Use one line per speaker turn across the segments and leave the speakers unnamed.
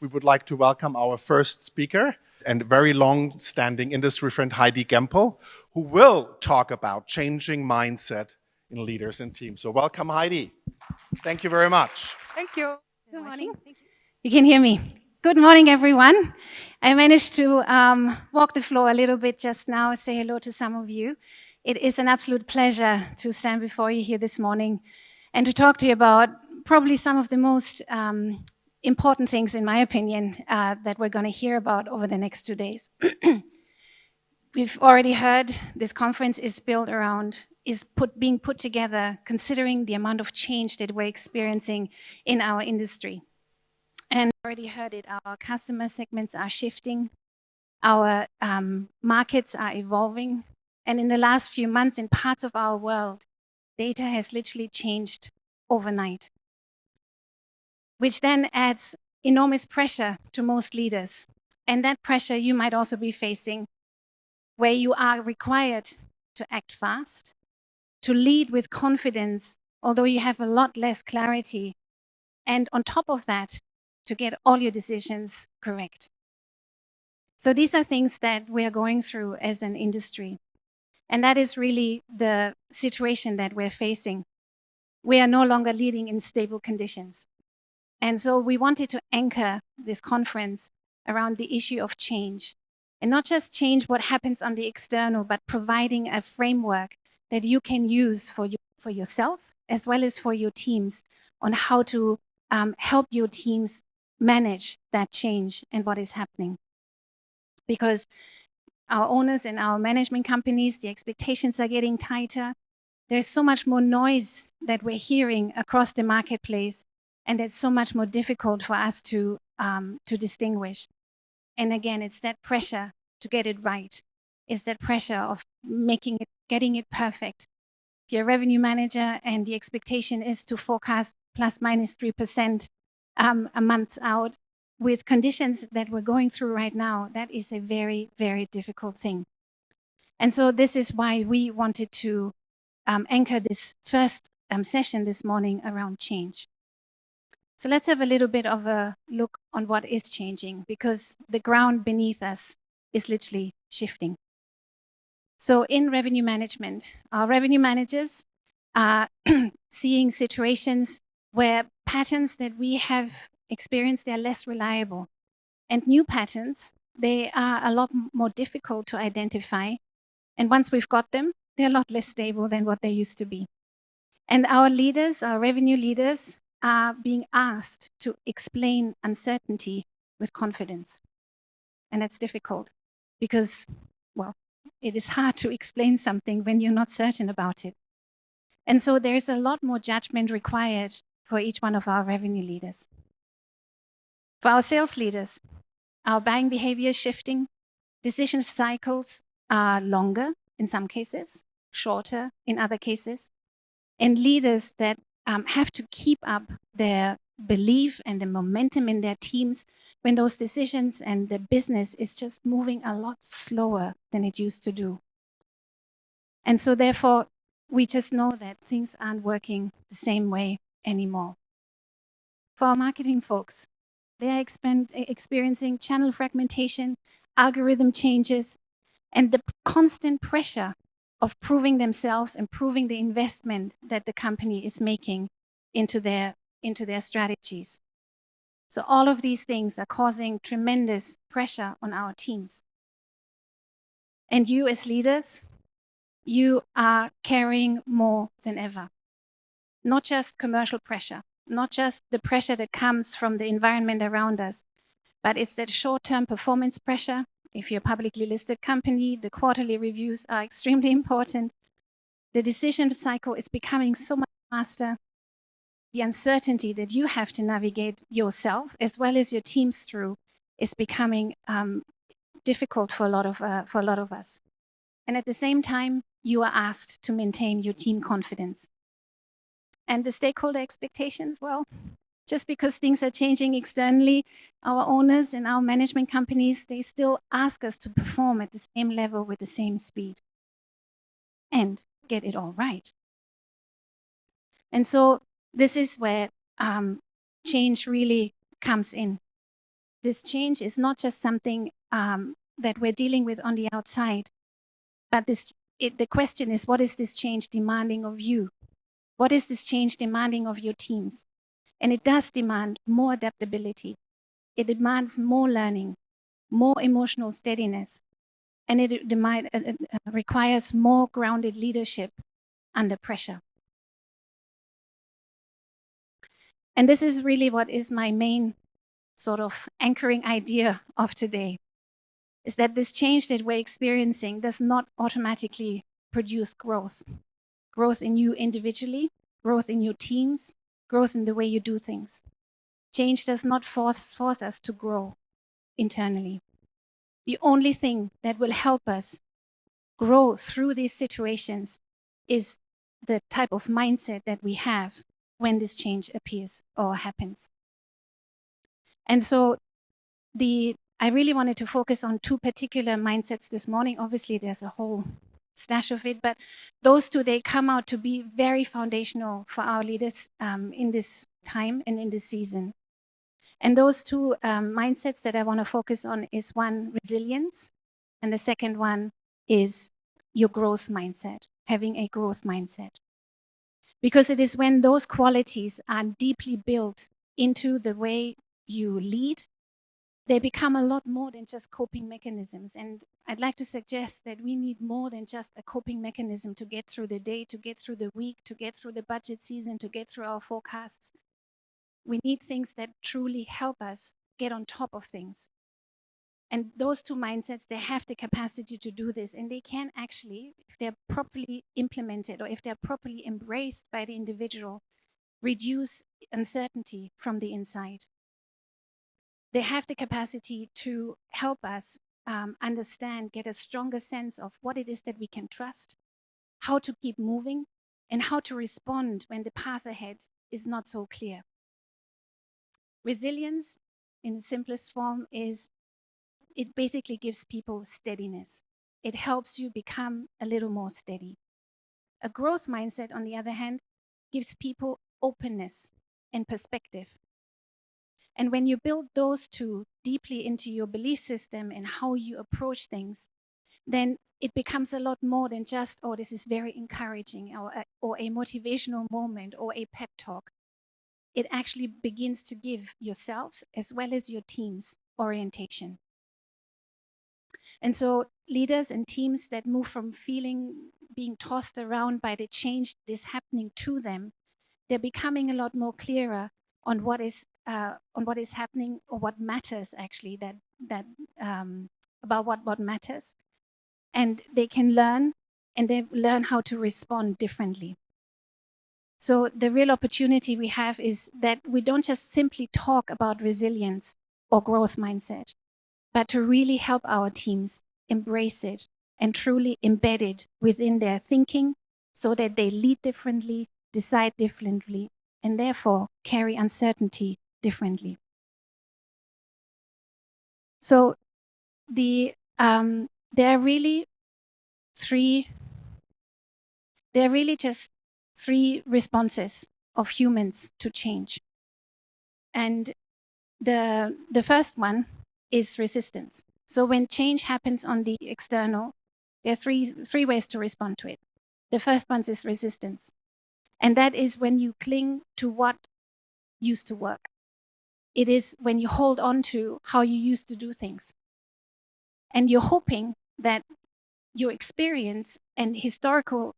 we would like to welcome our first speaker and very long-standing industry friend, Heidi Gempel, who will talk about changing mindset in leaders and teams. So welcome, Heidi. Thank you very much.
Thank you.
Good morning. You can hear me. Good morning, everyone. I managed to walk the floor a little bit just now, say hello to some of you. It is an absolute pleasure to stand before you here this morning and to talk to you about probably some of the most important things, in my opinion, that we're going to hear about over the next 2 days. We've already heard this conference is built around, being put together, considering the amount of change that we're experiencing in our industry. And already heard it, our customer segments are shifting, our markets are evolving, and in the last few months in parts of our world, data has literally changed overnight, which then adds enormous pressure to most leaders. And that pressure you might also be facing, where you are required to act fast, to lead with confidence, although you have a lot less clarity, and on top of that, to get all your decisions correct. So these are things that we are going through as an industry. And that is really the situation that we're facing. We are no longer leading in stable conditions. And so we wanted to anchor this conference around the issue of change. And not just change what happens on the external, but providing a framework that you can use for yourself as well as for your teams on how to help your teams manage that change and what is happening. Because our owners and our management companies, the expectations are getting tighter. There's so much more noise that we're hearing across the marketplace, and it's so much more difficult for us to distinguish. And again, it's that pressure to get it right. It's that pressure of getting it perfect. If you're a revenue manager and the expectation is to forecast plus minus 3% a month out with conditions that we're going through right now, that is a very, very difficult thing. And so this is why we wanted to anchor this first session this morning around change. So let's have a little bit of a look on what is changing, because the ground beneath us is literally shifting. So in revenue management, our revenue managers are seeing situations where patterns that we have experienced, they're less reliable. And new patterns, they are a lot more difficult to identify. And once we've got them, they're a lot less stable than what they used to be. And our leaders, our revenue leaders, are being asked to explain uncertainty with confidence. And that's difficult because, well, it is hard to explain something when you're not certain about it. And so there's a lot more judgment required for each one of our revenue leaders. For our sales leaders, our buying behavior is shifting. Decision cycles are longer in some cases, shorter in other cases. And leaders that have to keep up their belief and the momentum in their teams when those decisions and the business is just moving a lot slower than it used to do. And so therefore, we just know that things aren't working the same way anymore. For our marketing folks, they are experiencing channel fragmentation, algorithm changes, and the constant pressure of proving themselves and proving the investment that the company is making into their strategies. So all of these things are causing tremendous pressure on our teams. And you as leaders, you are carrying more than ever. Not just commercial pressure, not just the pressure that comes from the environment around us, but it's that short-term performance pressure. If you're a publicly listed company, the quarterly reviews are extremely important. The decision cycle is becoming so much faster. The uncertainty that you have to navigate yourself as well as your teams through is becoming difficult for a lot of us. And at the same time, you are asked to maintain your team confidence. And the stakeholder expectations, well, just because things are changing externally, our owners and our management companies, they still ask us to perform at the same level with the same speed and get it all right. And so this is where change really comes in. this change is not just something that we're dealing with on the outside, but the question is, what is this change demanding of you? What is this change demanding of your teams? And it does demand more adaptability. It demands more learning, more emotional steadiness, and it requires more grounded leadership under pressure. And this is really what is my main sort of anchoring idea of today, is that this change that we're experiencing does not automatically produce growth. Growth in you individually, growth in your teams, growth in the way you do things. Change does not force us to grow internally. The only thing that will help us grow through these situations is the type of mindset that we have when this change appears or happens. And so I really wanted to focus on two particular mindsets this morning. Obviously, there's a whole stash of it, but those two, they come out to be very foundational for our leaders in this time and in this season. And those two mindsets that I want to focus on is one, resilience, and the second one is your growth mindset, having a growth mindset. Because it is when those qualities are deeply built into the way you lead, they become a lot more than just coping mechanisms. And I'd like to suggest that we need more than just a coping mechanism to get through the day, to get through the week, to get through the budget season, to get through our forecasts. We need things that truly help us get on top of things. And those two mindsets, they have the capacity to do this. And they can actually, if they're properly implemented or if they're properly embraced by the individual, reduce uncertainty from the inside. They have the capacity to help us understand, get a stronger sense of what it is that we can trust, how to keep moving, and how to respond when the path ahead is not so clear. Resilience, in the simplest form, is it basically gives people steadiness. It helps you become a little more steady. A growth mindset, on the other hand, gives people openness and perspective. And when you build those two deeply into your belief system and how you approach things, then it becomes a lot more than just, oh, this is very encouraging, or a motivational moment, or a pep talk. It actually begins to give yourselves as well as your teams orientation. And so leaders and teams that move from being tossed around by the change that is happening to them, they're becoming a lot more clearer on what is happening, or what matters actually, about what matters. And they can learn, and they learn how to respond differently. So the real opportunity we have is that we don't just simply talk about resilience or growth mindset, but to really help our teams embrace it and truly embed it within their thinking so that they lead differently, decide differently, and therefore carry uncertainty differently. So there are really just three responses of humans to change. And the first one is resistance. So when change happens on the external, there are three ways to respond to it. The first one is resistance. And that is when you cling to what used to work. It is when you hold on to how you used to do things. And you're hoping that your experience and historical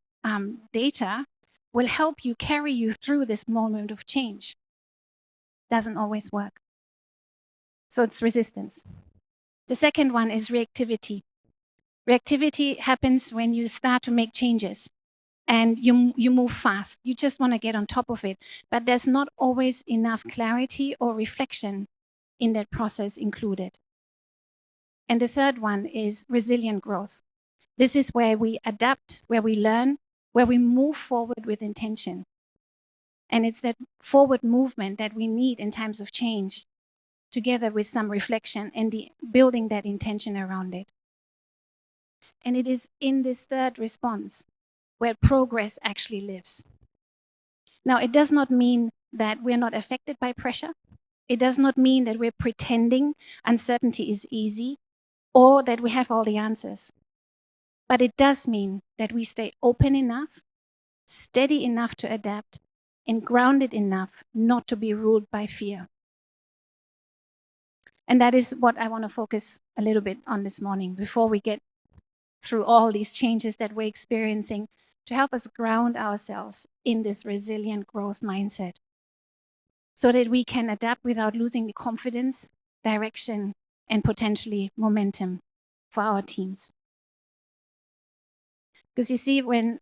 data will help you carry you through this moment of change. Doesn't always work. So it's resistance. The second one is reactivity. Reactivity happens when you start to make changes and you move fast. You just want to get on top of it. But there's not always enough clarity or reflection in that process included. And the third one is resilient growth. This is where we adapt, where we learn, where we move forward with intention. And it's that forward movement that we need in times of change, together with some reflection and building that intention around it. And it is in this third response where progress actually lives. Now, it does not mean that we're not affected by pressure. It does not mean that we're pretending uncertainty is easy or that we have all the answers. But it does mean that we stay open enough, steady enough to adapt, and grounded enough not to be ruled by fear. And that is what I want to focus a little bit on this morning before we get through all these changes that we're experiencing, to help us ground ourselves in this resilient growth mindset so that we can adapt without losing the confidence, direction, and potentially momentum for our teams. Because you see, when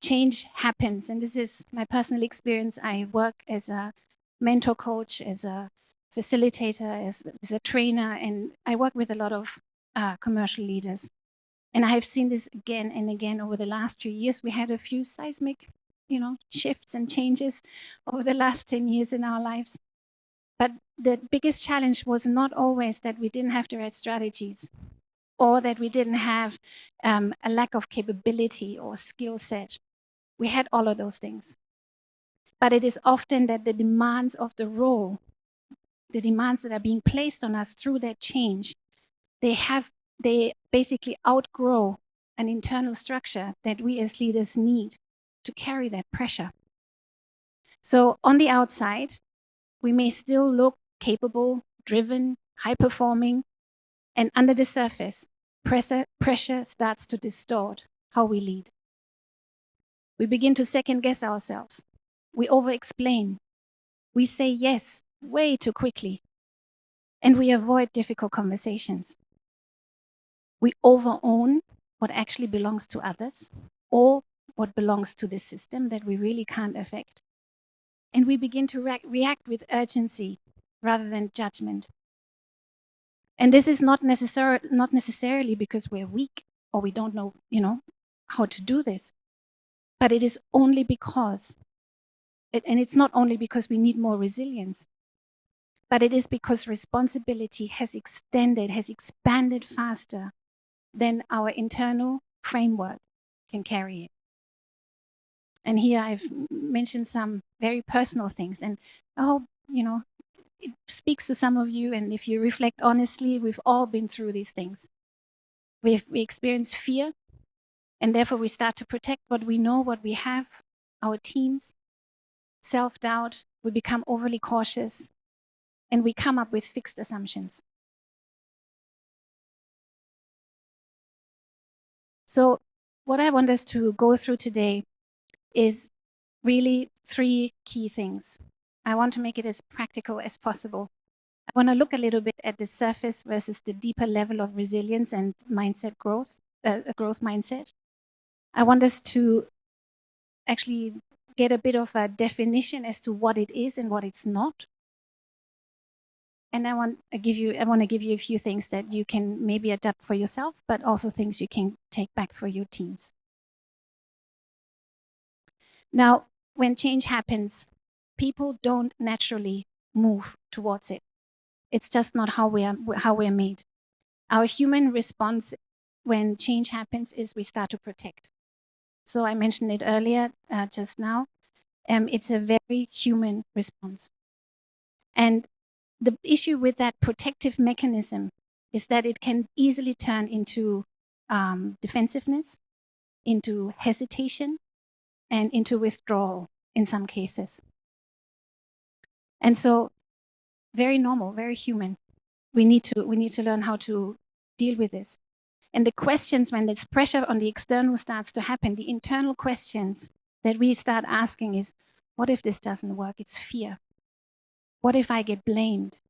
change happens, and this is my personal experience, I work as a mentor coach, as a facilitator, as a trainer, and I work with a lot of commercial leaders. And I have seen this again and again over the last few years. We had a few seismic, shifts and changes over the last 10 years in our lives. But the biggest challenge was not always that we didn't have the right strategies or that we didn't have a lack of capability or skill set. We had all of those things. But it is often that the demands of the role, the demands that are being placed on us through that change, they basically outgrow an internal structure that we as leaders need to carry that pressure. So on the outside, we may still look capable, driven, high-performing, and under the surface, pressure starts to distort how we lead. We begin to second-guess ourselves. We over-explain. We say yes way too quickly. And we avoid difficult conversations. We over-own what actually belongs to others or what belongs to the system that we really can't affect. And we begin to react with urgency rather than judgment. And this is not necessarily because we're weak or we don't know, how to do this. But it is only because, and it's not only because we need more resilience, but it is because responsibility has expanded faster than our internal framework can carry it. And here I've mentioned some very personal things, and I hope, it speaks to some of you, and if you reflect honestly, we've all been through these things. We experience fear, and therefore we start to protect what we know, what we have, our teams, self-doubt, we become overly cautious, and we come up with fixed assumptions. So what I want us to go through today is really 3 key things. I want to make it as practical as possible. I want to look a little bit at the surface versus the deeper level of resilience and mindset growth, a growth mindset. I want us to actually get a bit of a definition as to what it is and what it's not. And I want to give you a few things that you can maybe adapt for yourself, but also things you can take back for your teams. Now, when change happens, people don't naturally move towards it. It's just not how we're made. Our human response when change happens is we start to protect. So I mentioned it earlier, just now. It's a very human response. And the issue with that protective mechanism is that it can easily turn into defensiveness, into hesitation, and into withdrawal in some cases. And so, very normal, very human. We need to learn how to deal with this. And the questions, when this pressure on the external starts to happen, the internal questions that we start asking is, what if this doesn't work? It's fear. What if I get blamed?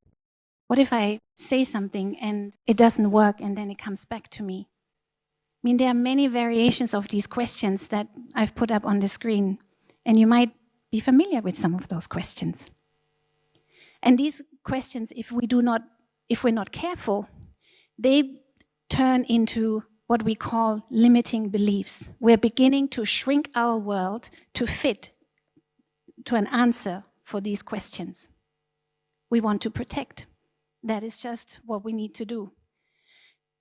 What if I say something and it doesn't work and then it comes back to me? I mean, there are many variations of these questions that I've put up on the screen, and you might be familiar with some of those questions. And these questions, if we're not careful, they turn into what we call limiting beliefs. We're beginning to shrink our world to fit to an answer for these questions. We want to protect. That is just what we need to do.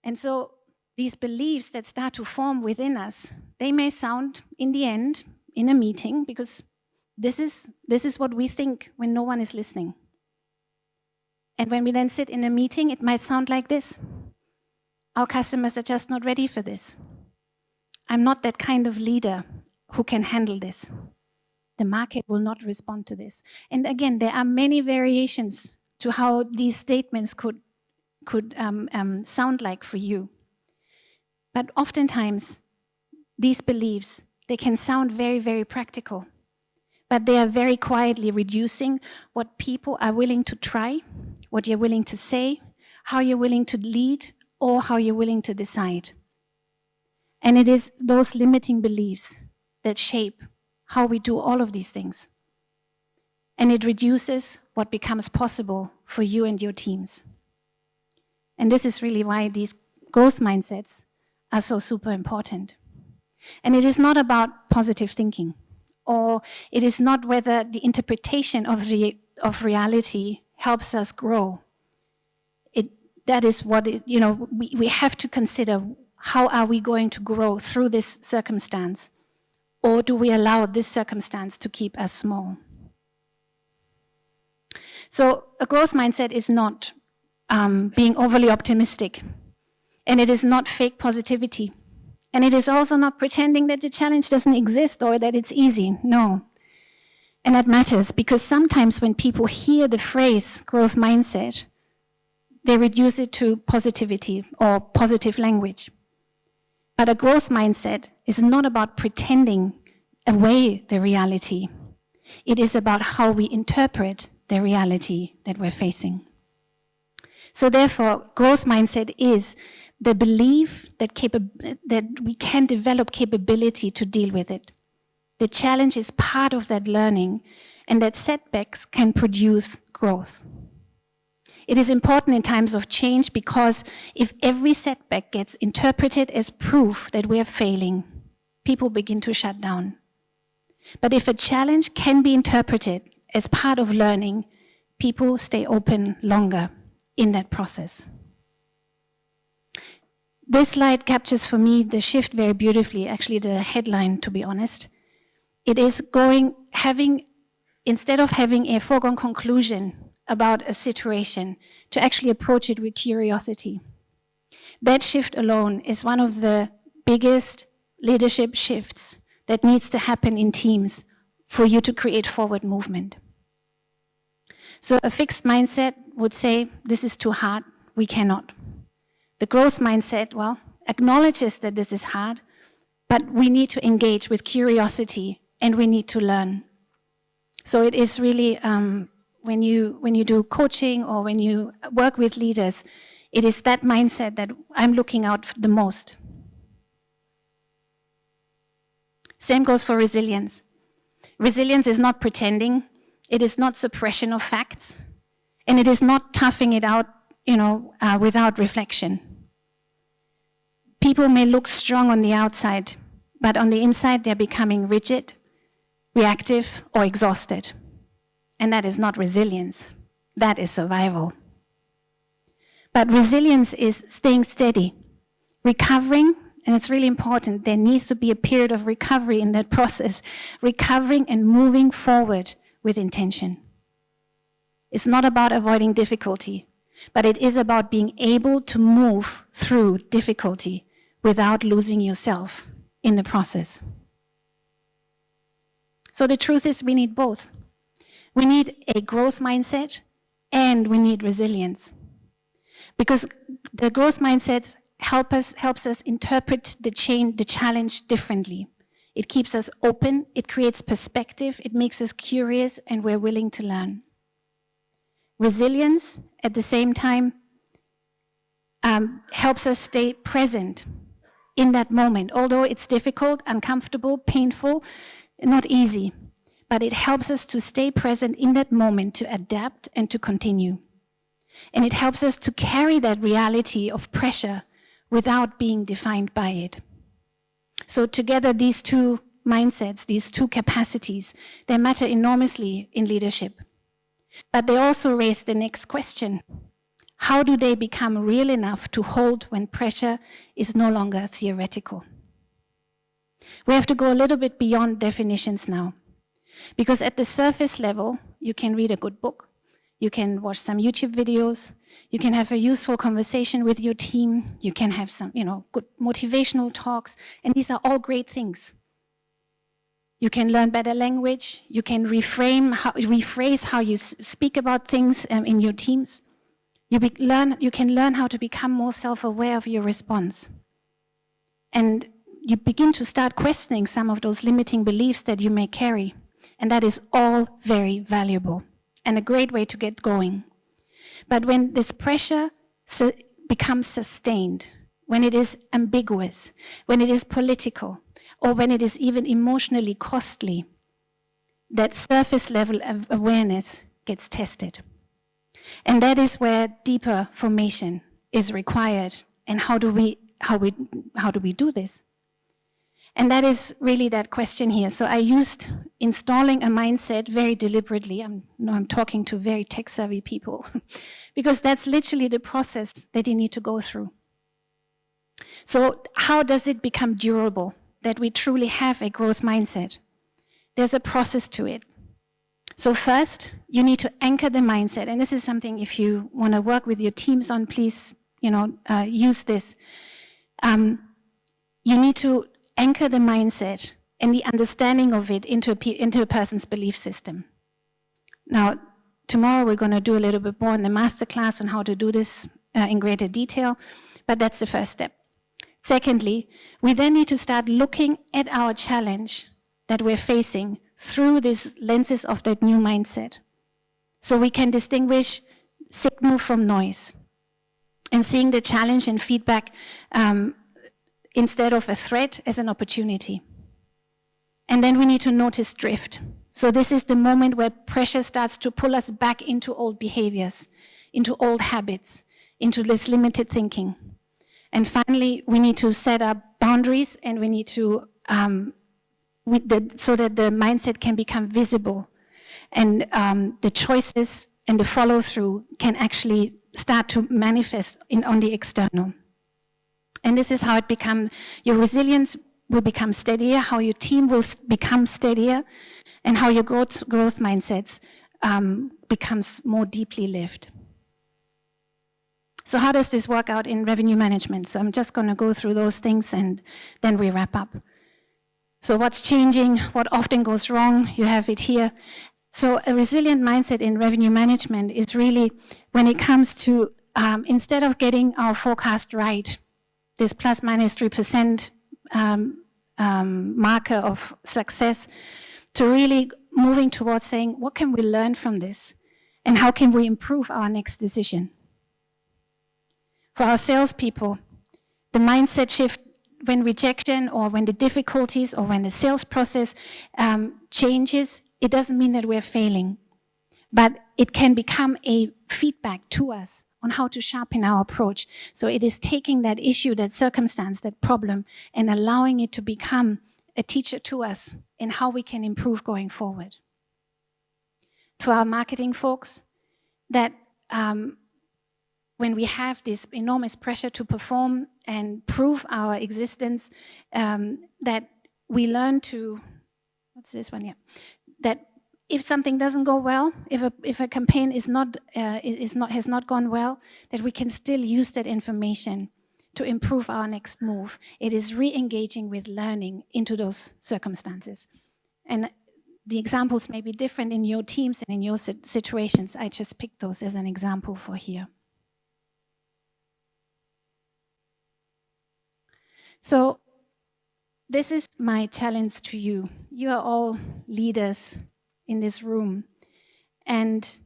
And so these beliefs that start to form within us, they may sound in the end in a meeting, because this is what we think when no one is listening. And when we then sit in a meeting, it might sound like this. Our customers are just not ready for this. I'm not that kind of leader who can handle this. The market will not respond to this. And again, there are many variations to how these statements could sound like for you. But oftentimes, these beliefs, they can sound very, very practical, but they are very quietly reducing what people are willing to try, what you're willing to say, how you're willing to lead, or how you're willing to decide. And it is those limiting beliefs that shape how we do all of these things. And it reduces what becomes possible for you and your teams. And this is really why these growth mindsets are so super important. And it is not about positive thinking, or it is not whether the interpretation of reality helps us grow. That is what we have to consider. How are we going to grow through this circumstance? Or do we allow this circumstance to keep us small? So a growth mindset is not being overly optimistic. And it is not fake positivity. And it is also not pretending that the challenge doesn't exist or that it's easy. No. And that matters because sometimes when people hear the phrase growth mindset, they reduce it to positivity or positive language. But a growth mindset is not about pretending away the reality. It is about how we interpret the reality that we're facing. So therefore, growth mindset is the belief that we can develop capability to deal with it. The challenge is part of that learning, and that setbacks can produce growth. It is important in times of change because if every setback gets interpreted as proof that we are failing, people begin to shut down. But if a challenge can be interpreted as part of learning, people stay open longer in that process. This slide captures for me the shift very beautifully, actually the headline, to be honest. It is instead of having a foregone conclusion about a situation, to actually approach it with curiosity. That shift alone is one of the biggest leadership shifts that needs to happen in teams for you to create forward movement. So a fixed mindset would say, this is too hard, we cannot. The growth mindset, acknowledges that this is hard, but we need to engage with curiosity and we need to learn. So it is really, when you do coaching or when you work with leaders, it is that mindset that I'm looking out the most. Same goes for resilience. Resilience is not pretending, it is not suppression of facts, and it is not toughing it out, without reflection. People may look strong on the outside, but on the inside they're becoming rigid, reactive, or exhausted. And that is not resilience, that is survival. But resilience is staying steady, recovering, and it's really important, there needs to be a period of recovery in that process, recovering and moving forward with intention. It's not about avoiding difficulty, but it is about being able to move through difficulty without losing yourself in the process. So the truth is we need both. We need a growth mindset and we need resilience. Because the growth mindsets helps us interpret the challenge differently. It keeps us open, it creates perspective, it makes us curious, and we're willing to learn. Resilience, at the same time, helps us stay present in that moment. Although it's difficult, uncomfortable, painful, not easy, but it helps us to stay present in that moment, to adapt and to continue. And it helps us to carry that reality of pressure without being defined by it. So together, these two mindsets, these two capacities, they matter enormously in leadership. But they also raise the next question. How do they become real enough to hold when pressure is no longer theoretical? We have to go a little bit beyond definitions now. Because at the surface level, you can read a good book, You can watch some YouTube videos. You can have a useful conversation with your team. You can have some, good motivational talks. And these are all great things. You can learn better language. You can rephrase how you speak about things in your teams. You can learn how to become more self-aware of your response. And you begin to start questioning some of those limiting beliefs that you may carry. And that is all very valuable and a great way to get going. But when this pressure becomes sustained, when it is ambiguous, when it is political, or when it is even emotionally costly, that surface level of awareness gets tested. And that is where deeper formation is required. And how do we do this? And that is really that question here. So I used installing a mindset very deliberately. I'm talking to very tech-savvy people because that's literally the process that you need to go through. So how does it become durable, that we truly have a growth mindset? There's a process to it. So first, you need to anchor the mindset. And this is something, if you want to work with your teams on, please, use this. You need to anchor the mindset and the understanding of it into a person's belief system. Now, tomorrow we're going to do a little bit more in the masterclass on how to do this in greater detail, but that's the first step. Secondly, we then need to start looking at our challenge that we're facing through these lenses of that new mindset. So we can distinguish signal from noise and seeing the challenge and feedback instead of a threat as an opportunity. And then we need to notice drift. So this is the moment where pressure starts to pull us back into old behaviors, into old habits, into this limited thinking. And finally, we need to set up boundaries, and we need to, so that the mindset can become visible, and the choices and the follow-through can actually start to manifest on the external. And this is how your resilience will become steadier, how your team will become steadier, and how your growth mindsets becomes more deeply lived. So how does this work out in revenue management? So I'm just going to go through those things and then we wrap up. So what's changing? What often goes wrong? You have it here. So a resilient mindset in revenue management is really when it comes to, instead of getting our forecast right, this plus minus 3% marker of success, to really moving towards saying, what can we learn from this? And how can we improve our next decision? For our salespeople, the mindset shift when rejection or when the difficulties or when the sales process changes, it doesn't mean that we're failing, but it can become a feedback to us on how to sharpen our approach. So it is taking that issue, that circumstance, that problem, and allowing it to become a teacher to us in how we can improve going forward. For our marketing folks, that when we have this enormous pressure to perform and prove our existence, that we learn to, what's this one? Yeah, that if something doesn't go well, if a campaign has not gone well, that we can still use that information to improve our next move. It is re-engaging with learning into those circumstances. And the examples may be different in your teams and in your situations. I just picked those as an example for here. So this is my challenge to you. You are all leaders in this room. And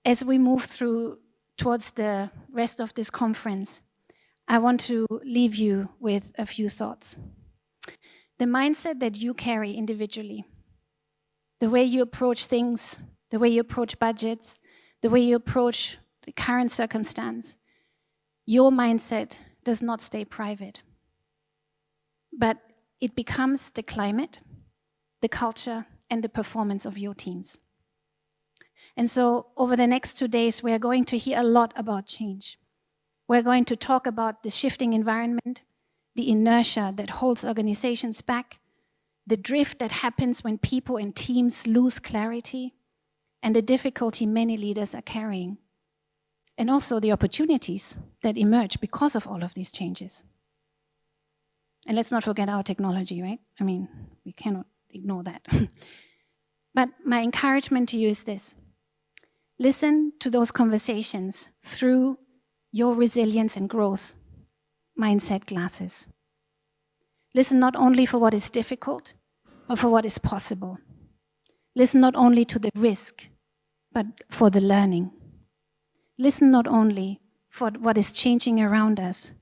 as we move through towards the rest of this conference, I want to leave you with a few thoughts. The mindset that you carry individually, the way you approach things, the way you approach budgets, the way you approach the current circumstance, your mindset does not stay private. But it becomes the climate, the culture, and the performance of your teams. And so over the next 2 days, we're going to hear a lot about change. We're going to talk about the shifting environment, the inertia that holds organizations back, the drift that happens when people and teams lose clarity, and the difficulty many leaders are carrying, and also the opportunities that emerge because of all of these changes. And let's not forget our technology, right? I mean, we cannot ignore that. But my encouragement to you is this. Listen to those conversations through your resilience and growth mindset glasses. Listen not only for what is difficult, but for what is possible. Listen not only to the risk, but for the learning. Listen not only for what is changing around us,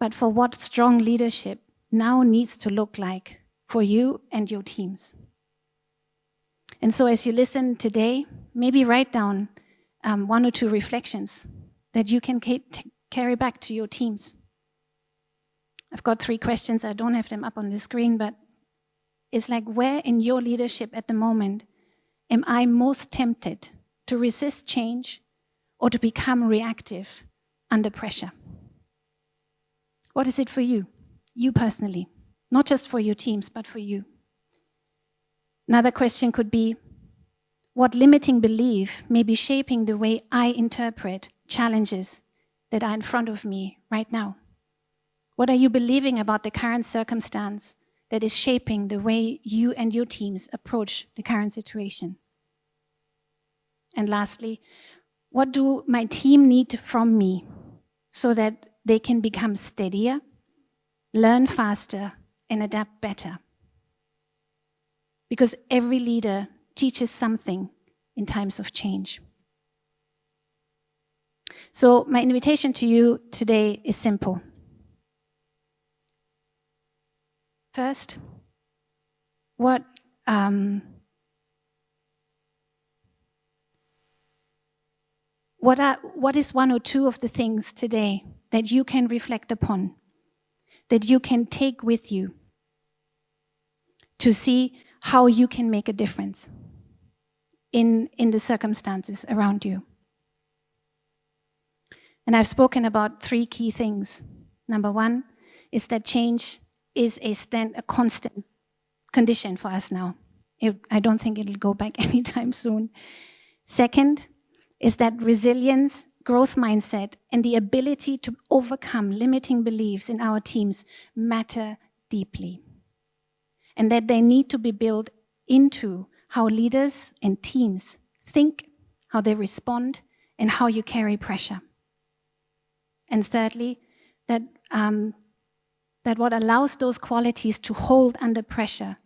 but for what strong leadership now needs to look like for you and your teams. And so as you listen today, maybe write down 1 or 2 reflections that you can carry back to your teams. I've got 3 questions. I don't have them up on the screen, but it's like, where in your leadership at the moment am I most tempted to resist change or to become reactive under pressure? What is it for you? You personally, not just for your teams, but for you. Another question could be, what limiting belief may be shaping the way I interpret challenges that are in front of me right now? What are you believing about the current circumstance that is shaping the way you and your teams approach the current situation? And lastly, what do my team need from me so that they can become steadier, learn faster, and adapt better? Because every leader teaches something in times of change. So my invitation to you today is simple. First, what is 1 or 2 of the things today that you can reflect upon, that you can take with you to see how you can make a difference in the circumstances around you? And I've spoken about 3 key things. Number 1 is that change is a constant condition for us now. I don't think it'll go back anytime soon. Second is that resilience, growth mindset, and the ability to overcome limiting beliefs in our teams matter deeply. And that they need to be built into how leaders and teams think, how they respond, and how you carry pressure. And thirdly, that what allows those qualities to hold under pressure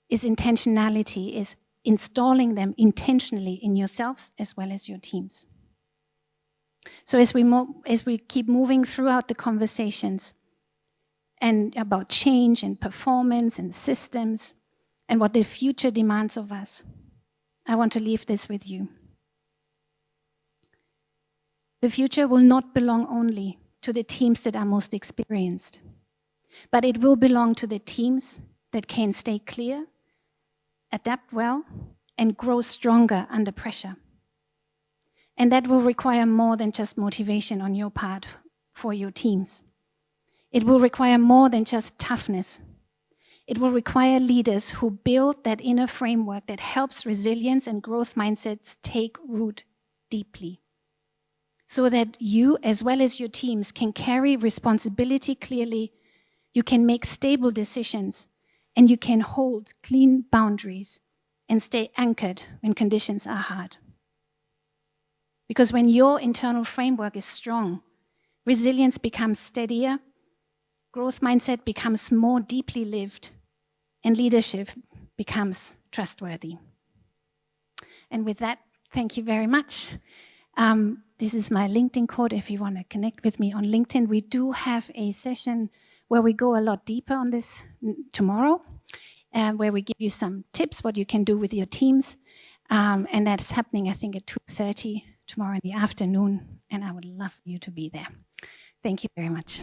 is intentionality, is installing them intentionally in yourselves as well as your teams. So as we keep moving throughout the conversations and about change and performance and systems and what the future demands of us, I want to leave this with you. The future will not belong only to the teams that are most experienced, but it will belong to the teams that can stay clear, adapt well, and grow stronger under pressure. And that will require more than just motivation on your part for your teams. It will require more than just toughness. It will require leaders who build that inner framework that helps resilience and growth mindsets take root deeply, so that you, as well as your teams, can carry responsibility clearly, you can make stable decisions, and you can hold clean boundaries and stay anchored when conditions are hard. Because when your internal framework is strong, resilience becomes steadier, growth mindset becomes more deeply lived, and leadership becomes trustworthy. And with that, thank you very much. This is my LinkedIn code if you want to connect with me on LinkedIn. We do have a session where we go a lot deeper on this tomorrow, where we give you some tips what you can do with your teams. And that's happening, I think, at 2:30 tomorrow in the afternoon. And I would love you to be there. Thank you very much.